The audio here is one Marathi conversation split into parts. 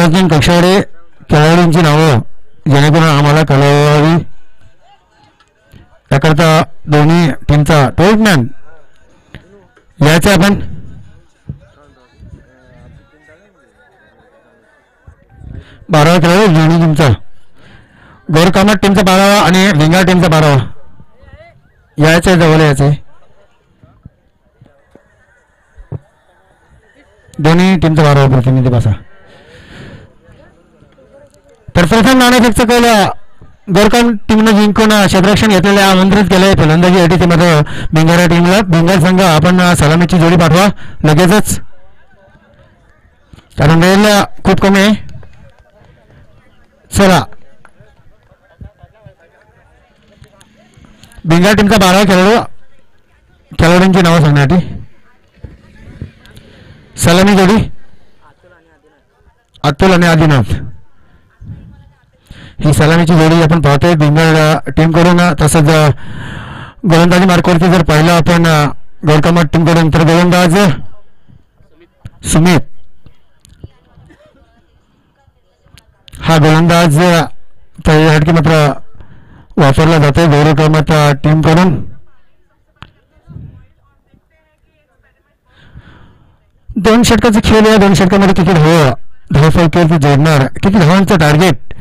नागार्जुन कक्षाडे खेळाडूंची नावं जेणेकरून आम्हाला कळवावी त्याकरता दोन्ही टीमचा टोटमॅन यायचं आपण. बारावा खेळाडू दोन्ही टीमचा गोरकामत टीमचा 12वा आणि भिंगार टीमचा 12वा यायचं जवळ यायचं दोन्ही टीमचा 12वा प्रतिनिधी बसा. तर प्रथम नाणेफेकचं केलं गोरकाम टीमनं जिंकून क्षेत्ररक्षण घेतलेले आमंत्रित केले फलंदाजीसाठी ते मात्र भिंगार टीमला. भिंगार संघ आपण सलामीची जोडी पाठवा लगेचच कारण वेळ खूप कमी आहे. चला भिंगार टीमचा 12वा खेळाडूंची नावं सांगण्यासाठी सलामी जोडी अतुल आणि आदिनाथ ही सलामीची जोडी आपण पाहतोय भिंगार टीम कडून. तसंच गोलंदाजी मार्कवरती जर पाहिलं आपण गोरकामत टीम कडून तर गोलंदाज सुमित हा गोलंदाज त्यासाठी मात्र वापरला जातोय गोरकामत टीम कडून. दोन षटकाचा खेळ या 2 षटकामध्ये किती धावफलकावरती जोडणार किती धावांचं टार्गेट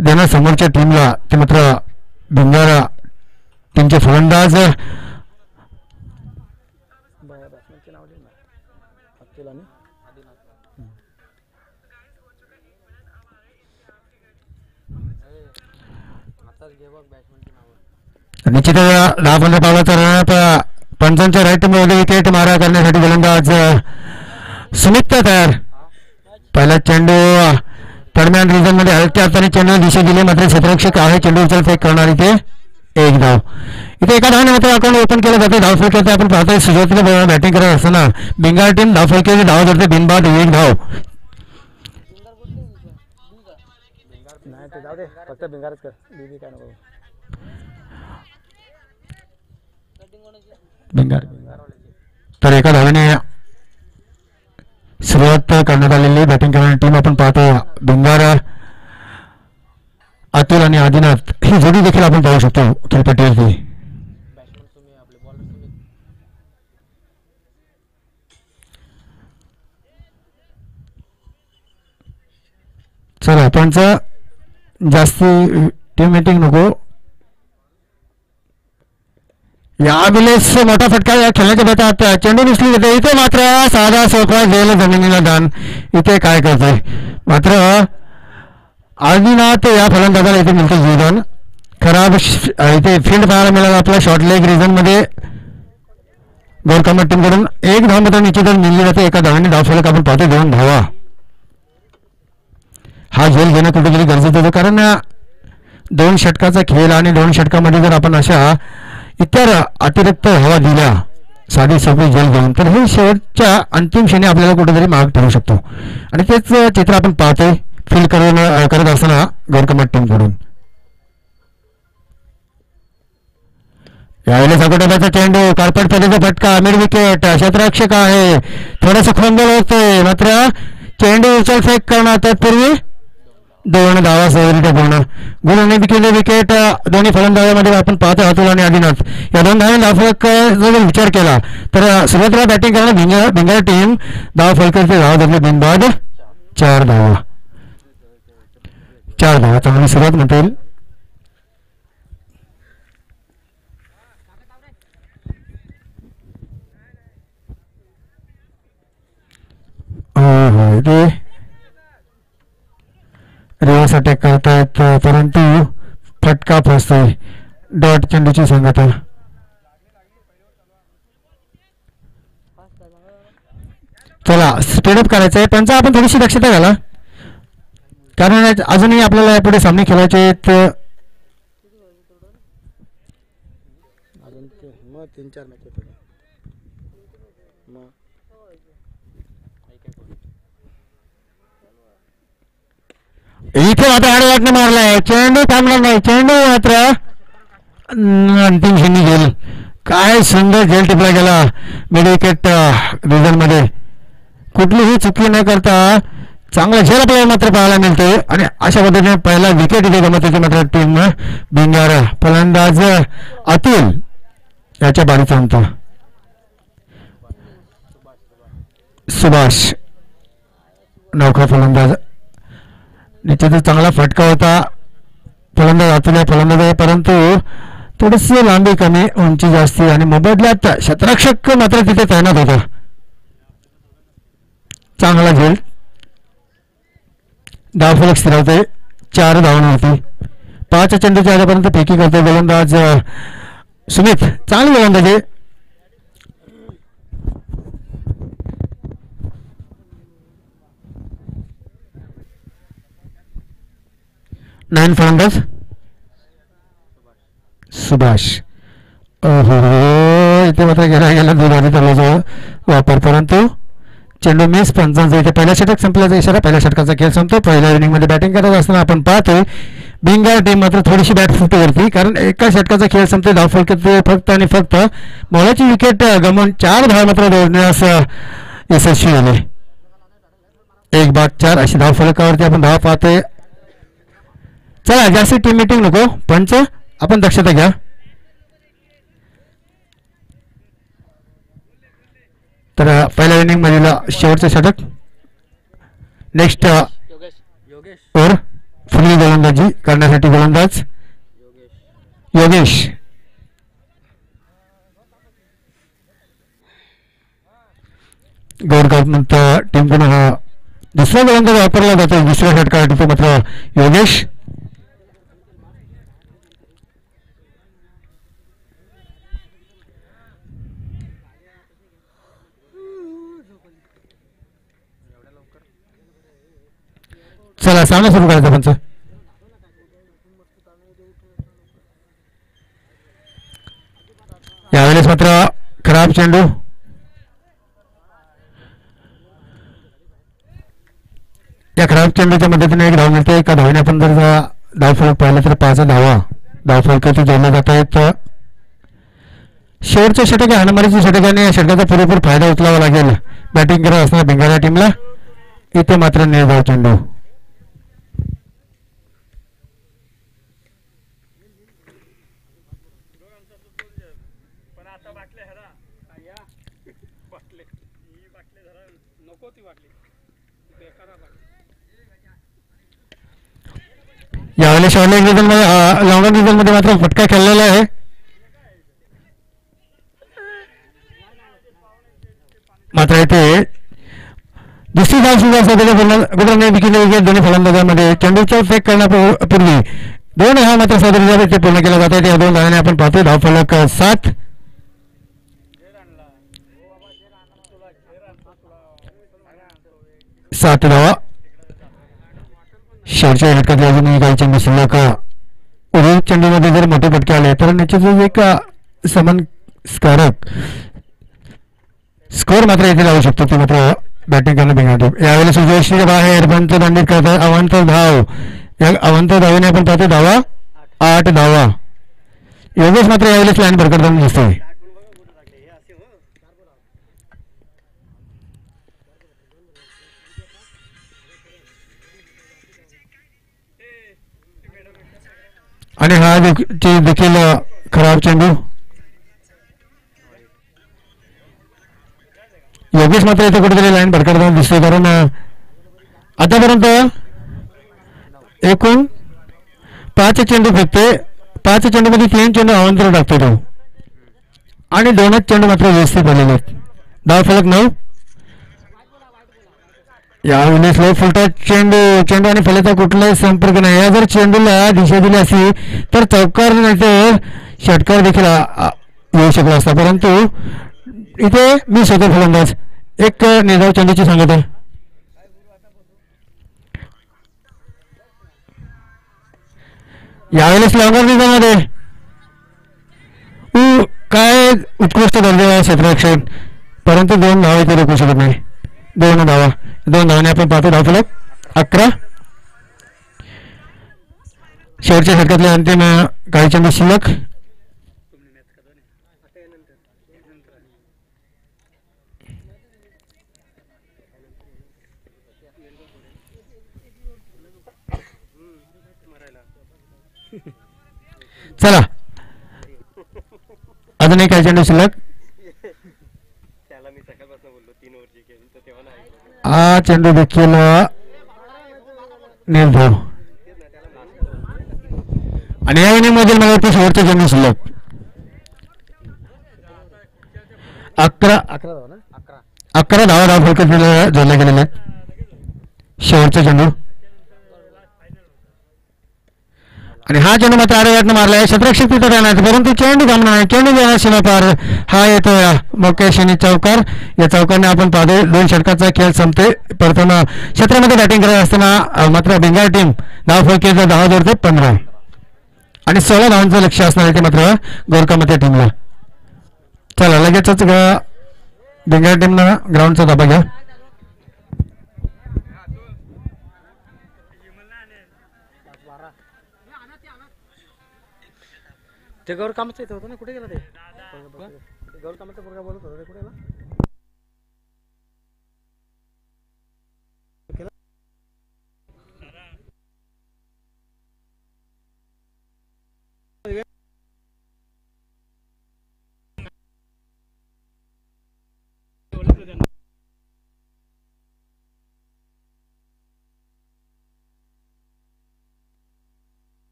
देणार समोरच्या टीमला ते मात्र भिंगार टीमचे फलंदाज निश्चित 10-15 पावलाचा पंचांच्या राईट मध्ये विकेट मारा करण्यासाठी गोलंदाज सुमित तयार. पहिला चेंडू दरम्यान रिझन मध्ये हलक्या हाताने चेंडू दिशा दिली मात्र क्षेत्ररक्षक आहे चेंडू उचल फेक करणार इथे 1 धाव. इथे एका धावाने मात्र अकाउंट ओपन केलं जाते धावफलकाचे आपण पाहतोय सुरुवातीला बॅटिंग करत असताना भिंगार टीम धावफलकाची धाव धरते बिनबाद 1 धाव. तर एका धावेने सुरुवात करण्यात आलेली बॅटिंग करणारी टीम आपण पाहतो भिंगार अतुल आणि आदिनाथ ही जोडी देखील आपण पाहू शकतो खेळपट्टीवरती. चला आपण जास्त टीम मीटिंग नको या बिलेस मोठा फटका या खेळण्याच्या बेतात चेंडू निसली जाते इथे मात्र साधा सोपा गेला जमिनीला दान. इथे काय करतोय मात्र आदिनाथ या फलंदाजाला इथे मिळते जीवन खराब इथे फील्ड पाहायला मिळाला आपला शॉर्ट लेग रिझन मध्ये गोरकामत टीम कडून 1 धाव मात्र निश्चितच मिळली जाते. एका धावाने धावफलक आपण पाहतो 2 धावा. हा झेल घेणं कुठेतरी गरजेचं होतं कारण 2 षटकाचा खेळ आणि 2 षटकामध्ये जर आपण अशा इतर अतिरिक्त हवा दिल्या साधी सोपी झेल घेऊन तर हे शेवटच्या अंतिम क्षणी आपल्याला कुठेतरी मार्ग ठरू शकतो आणि तेच चित्र आपण पाहतोय फील्ड करत असताना गोरकामत टीम कडून. यावेळेस अगोदरचा चेंडू कार्पेट पद्धतीचा फटका मिड विकेट क्षेत्ररक्षक आहे थोडंसं खोंगल होतोय मात्र चेंडू उचल फेक करणार तत्पूर्वी 2 धावा सेव्हरिटी पूर्ण गुरुने केले विकेट. दोन्ही फलंदाजांमध्ये आपण पाहतो अतुल आणि आदिनाथ या 2 धावांनी धावफलक जर विचार केला तर सुरुवातीला बॅटिंग करणारी भिंगार टीम धावफलकाची धाव धरली बिनबाद 4 धावा. 4 धावा चांगली सुरुवात म्हणता येईल. इथे रिव्हर्स अटॅक करतायत परंतु फटका फसतोय डॉट चेंडूची संगत. चला स्टेडअप करायचंय त्यांचा आपण थोडीशी दक्षता घाला कारण अजूनही आपल्याला यापुढे सामने खेळायचे आहेत. 3-4 मॅच इथे आता आडवाटने मारलाय चेंडू थांबला नाही चेंडू मात्र अंतिम क्षणी गेल. काय सुंदर झेल टिपला गेला मिड विकेट रिझन मध्ये कुठलीही चुकी न करता चांगला झेल आपल्याला मात्र पाहायला मिळतोय आणि अशा पद्धतीने पहिला विकेट इथे गमत होती मात्र टीम बिंगार फलंदाज अतुल याच्या बारीचा अंत. सुभाष नौका फलंदाज निश्चितच चांगला फटका होता. फलंदाज अतुल या फलंदाज आहे परंतु थोडीशी लांबी कमी उंची जास्ती आणि मोबदल्यात क्षेत्ररक्षक मात्र तिथे तैनात होता. चांगला झेल धावफलक स्थिरावते 4 धावांवरती 5 चेंडूच्या आल्यापर्यंत फेकी करते गोलंदाज सुमित. चांगली गोलंदाजी 9 फलंदाज सुभाष. इथे मात्र गेला दुधारी तलाजवळ वापर परंतु चेंडू मिस. पंचांचा इथे पहिल्या षटक संपल्याचा इशारा. पहिल्या षटकाचा खेळ संपतो. पहिल्या इनिंगमध्ये बॅटिंग करत असताना आपण पाहतोय बिंगार टीम मात्र थोडीशी बॅट फुटवरती कारण एका षटकाचा खेळ संपतो. धावफलक फक्त आणि फक्त मोलाची विकेट गमावून 4 धावा मात्र जोडण्यास यशस्वी झाले. 1-4 अशी धावफलकावरती आपण धावा पाहतोय. चला जास्त टीम मीटिंग नको पंच आपण दक्षता घ्या. तर पहिल्या इनिंग मधील शेवटचं षटक. नेक्स्ट ओव्हर फुली गोलंदाजी करण्यासाठी गोलंदाज योगेश. गौरव टीमकडून हा दुसरा गोलंदाज वापरला जातो. दुसऱ्या षटकासाठी तो मात्र योगेश. चला सामना सुरू करायचा पंच. यावेळेस मात्र खराब चेंडू. या खराब चेंडूच्या मदतीने एक धाव मिळते. एका धावने आपण जर धावफलक पाहिलं तर 5 धावा धावफलकाची जोडल्या जात आहेत. शेवटचे षटक हाणामारीचे षटक आणि या षटकाचा पुरेपूर फायदा उचलावा लागेल बॅटिंग करत असताना बेंगारा टीमला. इथे मात्र निर्धाव चेंडू. यावेळेस लॉंगन रिझन मध्ये मात्र फटका खेळलेला आहे. मात्र इथे दुसरी धाव सुद्धा गोलंदाजाने विकेट विकेट दोन्ही फलंदाजांमध्ये चेंडूचा फेक करण्यापूर्वी 2 हा मात्र सादर ते पूर्ण केला जात आहे. या 2 धावांनी आपण पाहतो धावफलक 7. 7 धावा. शेवटच्या षटकात अजूनही काही चेंडू शिल्लक. उर्वरित चेंडूमध्ये जर मोठे फटके आले तर निश्चितच एक समानकारक स्कोर मात्र इथे लावू शकतो. ते मात्र बॅटिंग करणं बिघडतो. यावेळेस उजव्या बाहेर पंच दंडित करतात. अवंत धाव. या अवंत धावेने आपण पाहतो धावा 8 धावा. योगेश मात्र यावेळेस लाईन भर करताना दिसतोय. आणि हा देखील खराब चेंडू. योगेश मात्र इथे कुठेतरी लाईन भरकटताना दिसतोय कारण आतापर्यंत एकूण 5 चेंडू फेकते. 5 चेंडूमध्ये 3 चेंडू अवांतर टाकतो तो आणि 2च चेंडू मात्र व्यवस्थित आलेले आहेत. धावफलक 9. यावेळेस लो फुलटॉस चेंडू आणि फलकाचा कुठलाही संपर्क नाही. या जर चेंडूला दिशा दिली असती तर चौकार नाही तर षटकार देखील येऊ शकला असता परंतु इथे मी स्वतः फलंदाज एक निर्धाव चेंडूची सांगत आहे. यावेळेस लॉंगर रिझनमध्ये काय उत्कृष्ट दर्जाचे क्षेत्ररक्षण परंतु 2 धावा इथे रोखू शकत नाही. 2 धावा. 2 धावाने आपण पाहतो धावफलक 11. शेवटच्या षटकातले अंतिम काही चेंडू शिल्लक. चला अजून एक चेंडू शिल्लक. हा चेंडू देखील निर्धाव आणि या इनिंग मधील मला ते शेवटचे चेंडू शिल्लक. 11 धावा धाव फलकात जोडल्या गेलेल्या आहेत. शेवटचा चेंडू आणि हा चेंडू मात्र आडव्यातनं मारला आहे. क्षेत्ररक्षक तिथे राहणार परंतु चेंडू थांबणार नाही. चेंडू गेला सीमा पार. हा येतो या मोकेश चौकार. या चौकारने आपण पाहतो 2 षटकाचा खेळ संपते. प्रथम क्षेत्रामध्ये बॅटिंग करत असताना मात्र बेंगाल टीम धाव फलकेचा 10 जोडते 15 आणि 16 धावांचं लक्ष असणार आहे ते मात्र गोरखामती टीमला. चला लगेचच बेंगाल टीमनं ग्राउंडचा ताबा घ्या. ते गौर कामाचं इथं होतं ना. कुठे गेला ते गौर कामाचा पोरगा बोलत होता कुठे गेला.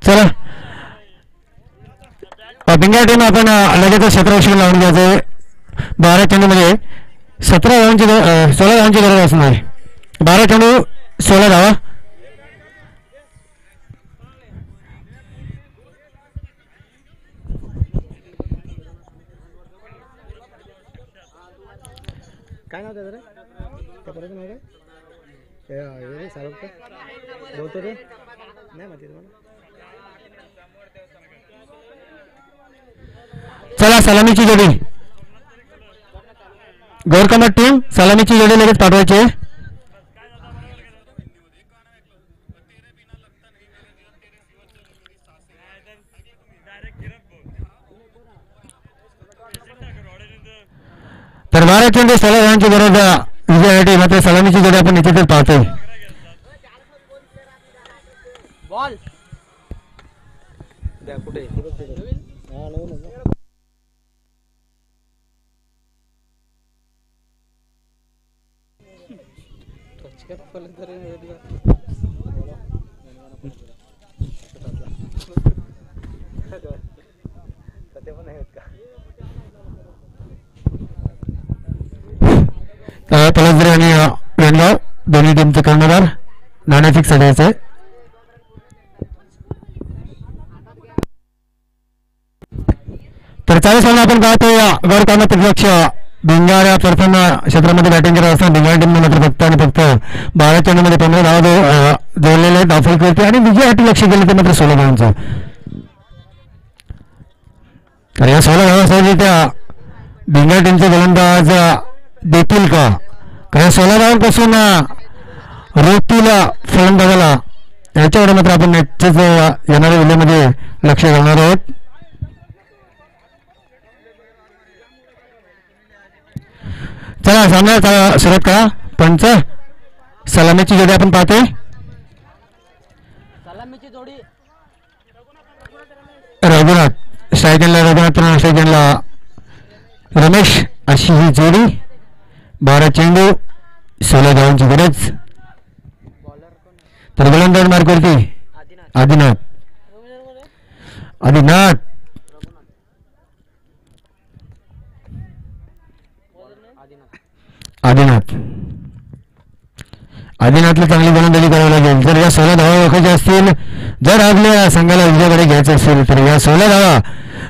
चला बेंगाल टीम आपण लगेच क्षेत्ररक्षक लावून घ्यायचं. 12 चेंडूमध्ये 16 धावांची गरज असणार. 12 चेंडू 16 धावा. काय नाव त्याचं रे त्या पोराचं नाव काय रे साहेब का बोलतो रे नाही माहिती तुम्हाला. चला सलामीची जोडी. गोरखामत टीम सलामीची जोडी लगेच पाठवायची. तर 12 चेंडू 16 धावांची गरज विजयासाठी मात्र सलामीची जोडी आपण निश्चितच पाहतोय. बॉल द्या कुठे पलसदरे आणि वेणगाव दोन्ही टीमचे कर्णधार नाणं फिक्स द्यायचे. तर 40 सामने आपण पाहतो या गौरकांना प्रतिपक्ष बेंगाल या प्रथम क्षेत्रामध्ये बॅटिंग करत असताना बेंगाल टीमने मात्र फक्त आणि फक्त 12 चेंडूमध्ये 15 धावा जोडलेले आहेत धावफलकावरती आणि विजयासाठी लक्ष गेले ते मात्र 16 धावांचं. तर या 16 धावांसाठी त्या बेंगाल टीमचे गोलंदाज देतील का. कारण 16 धावांपासून रोखतील फलंदाजाला याच्यावर मात्र आपण नक्कीच येणाऱ्या व्हिडिओमध्ये लक्ष घालणार आहोत. चला सामन्याला सुरुवात करा. पंच सलामीची जोडी आपण पाहतोय. रघुनाथ स्ट्रायकरला रघुनाथ स्ट्रायकरला रमेश अशी ही जोडी. 12 चेंडू 16 धावांची गरज. तर गोलंदाज मार्कवरती आदिनाथ आदिनाथला चांगली गोलंदाजी करावी लागेल. जर या 16 धावा रोखायच्या असतील, जर आपल्या संघाला विजयाकडे घ्यायचं असेल तर या 16 धावा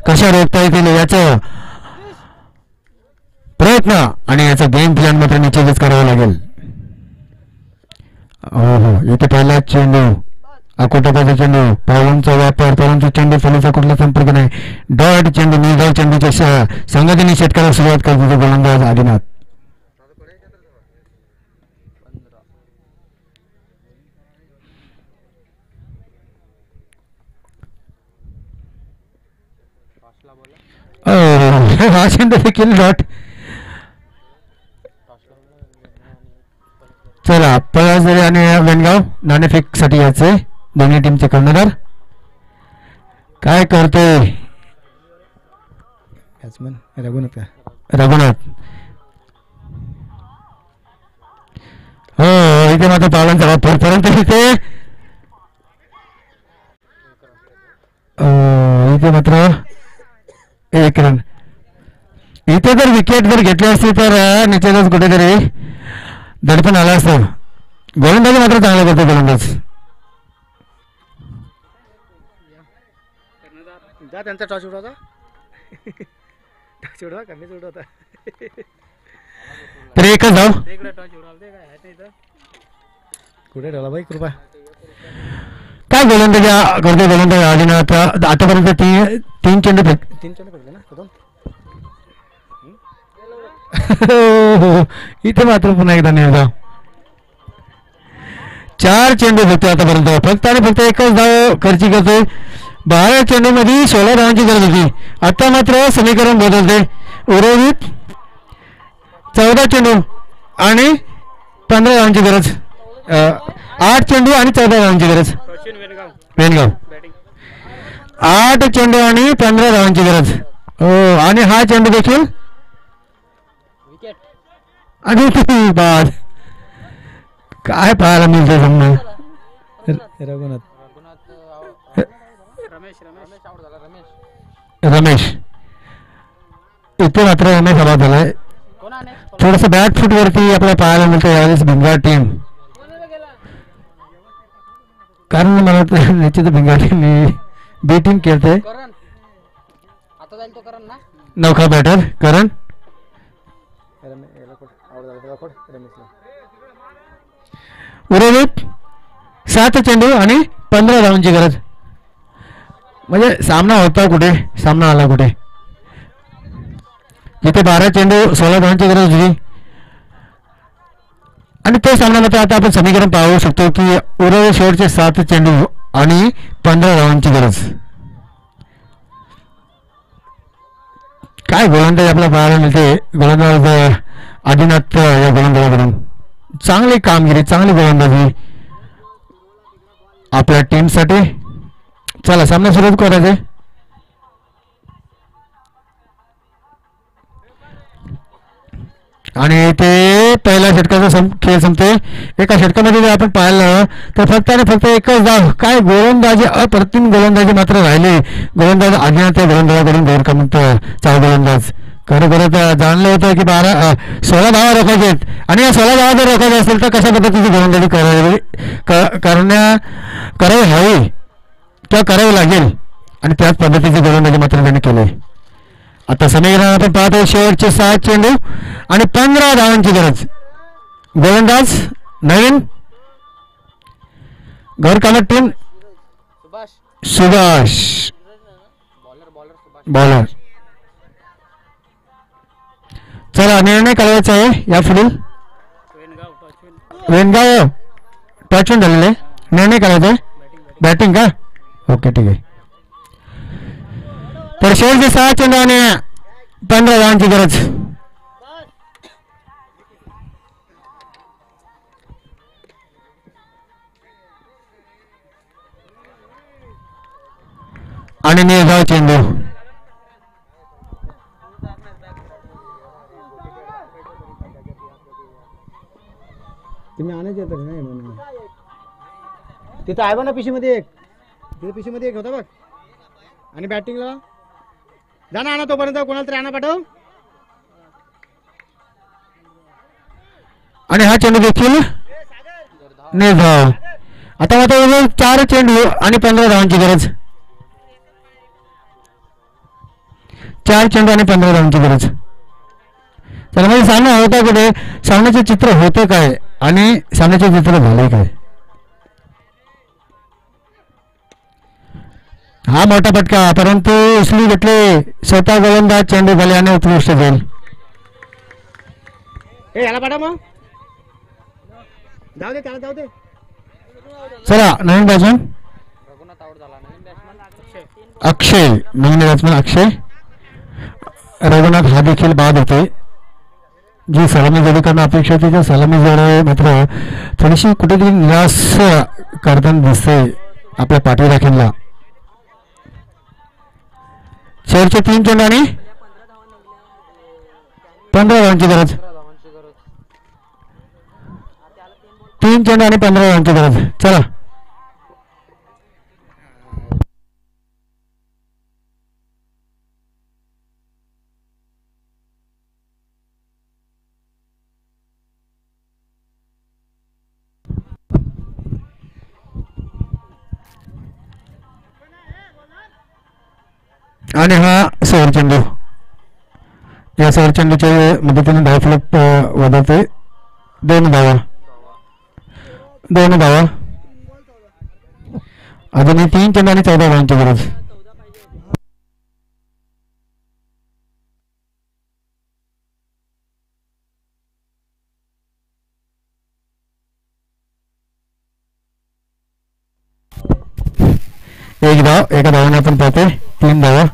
कशा रोखता येतील याचं प्रयत्न आणि याचा गेम प्लॅन मात्र निश्चितच करावा लागेल. हो इथे पहिला चेंडू अकोटाचा चेंडू पावलांचा वापर परंतु चेंडू फलीचा कुठला संपर्क नाही. डॉट चेंडू निर्धाव चेंडूच्या संगतीने षटकाला सुरुवात करतो गोलंदाज आदिनाथ. हा चेंडू देखील डॉट. चला पळसदरी आणि वेणगाव नाणेफेकसाठी यायचे दोन्ही टीमचे कर्णधार. काय करतोय बॅट्समन रघुनाथ का रघुनाथ. हो इथे मात्र पावलांचा वापर परंतु इथे मात्र 1 रन. इथे जर विकेट जर घेतली असती तर निश्चितच कुठेतरी दडपण आलं असतं. गोलंदाजी मात्र चांगला करतो गोलंदाज. जा त्यांचा टॉस उडवता. टॉस उडवा कमीच उडवता. तर एकच धाव. कुठे ठेवला बाई कृपा. काय गोलंदाजी करतो गोलंदाज आदिनाथ. आतापर्यंत 3 चेंडू 3 चेंडू पडले ना कदम. इथे मात्र पुन्हा एकदा निर्धाव. 4 चेंडू होते आतापर्यंत. फक्त आणि फक्त एकच धाव खर्ची करतोय. 12 चेंडू मध्ये 16 धावांची गरज होती. आता मात्र समीकरण बदलते. उर्वरित 14 चेंडू आणि 15 धावांची गरज. 8 चेंडू आणि 14 धावांची गरज. वेणगाव 8 चेंडू आणि 15 धावांची गरज. हो आणि हा चेंडू देखील आणि बाद. काय पाहायला मिळते समजा. रघुनाथ रमेश इथे मात्र रमेश हवा झालाय. थोडस बॅट फूट वरती आपल्याला पाहायला मिळतं यावेळेस भिंगार टीम. कारण मला निश्चित भिंगार टीम बी टीम खेळते. नौका बॅटर करण. उर्वरित 7 चेंडू आणि 15 धावांची गरज. म्हणजे सामना होता कुठे सामना आला कुठे. जिथे 12 चेंडू 16 धावांची गरज होती आणि ते सामन्यामध्ये आता आपण समीकरण पाहू शकतो की उर्वरित शेवटचे 7 चेंडू आणि 15 धावांची गरज. काय गोलंदाज आपल्याला पाहायला मिळते. गोलंदाज आदिनाथ या गोलंदाजाकडून चांगली कामगिरी चांगली गोलंदाजी आपल्या टीमसाठी. चला सामना सुरू करायचे. आणि ते पहिल्या षटकाचा खेळ संपतोय. एका षटकामध्ये जर आपण पाहिलं तर फक्त आणि फक्त एकच धाव. काय गोलंदाजी अप्रतिम गोलंदाजी मात्र राहिली. गोलंदाज आदिनाथ या गोलंदाजाकडून गैर क्रमांक 4 गोलंदाज. खरोखर जाणलं होतं की 16 धावा रोखायचे आहेत आणि या 16 धावा जर रोखायचे असतील तर कशा पद्धतीची गोलंदाजी करावी हवी किंवा करावी लागेल आणि त्याच पद्धतीची गोलंदाजी मात्र त्याने केली. आता समीकरण आपण पाहतो शेवटचे 7 चेंडू आणि 15 धावांची गरज. गोलंदाज नवीन घर कामत टीम सुभाष बॉलर. चला निर्णय करायचा आहे या पुढील. वेणगाव टॉचून झालेले निर्णय करायचा आहे. बॅटिंग का ओके ठीक आहे. तर शेवटचे 6 चेंडू आणि 15 धावांची गरज. आणि निर्धाव चेंडू. तुम्ही आणायचे येतं नाही म्हणून तिथं आहे बघ ना पिशीमध्ये एक. तिथे पिशीमध्ये एक होता बघ. आणि बॅटिंगला जा ना आणा तोपर्यंत कोणाला तरी आणा पाठव. आणि हा चेंडू देखील निर्धाव. आता मात्र 4 चेंडू आणि 15 धावांची गरज. 4 चेंडू आणि 15 धावांची गरज. तर म्हणजे सामना होता कुठे सामन्याचे चित्र होतं काय आणि सामन्याचे चित्र झाले काय. हा मोठा फटका परंतु उचलून घेतले स्वतः गोलंदाज चेंडू झाले आणि उत्कृष्ट जाईल. याला पाठव मग जाऊ दे त्याला जाऊ दे. चला नवीन बॅट्समन अक्षय. नवीन बॅट्समन अक्षय रघुनाथ हा देखील बाद होते. जी सलामी जोडी करणं अपेक्षा होती त्या सलामी जोडी मात्र थोडीशी कुठेतरी निराश करताना दिसते आपल्या पाठी राखींना. शेवटचे 3 चेंडू आणि 15 रनची गरज. 3 चेंडू आणि 15 रनची गरज. चला आणि हा सौर चेंडू. या सौर चेंडूच्या मदतीने धावफलक वाढवते. 2 धावा. अजूनही 3 चेंडू आणि 14 धावांची गरज. एक धाव. एका धावाने आपण पाहतोय 3 धावा.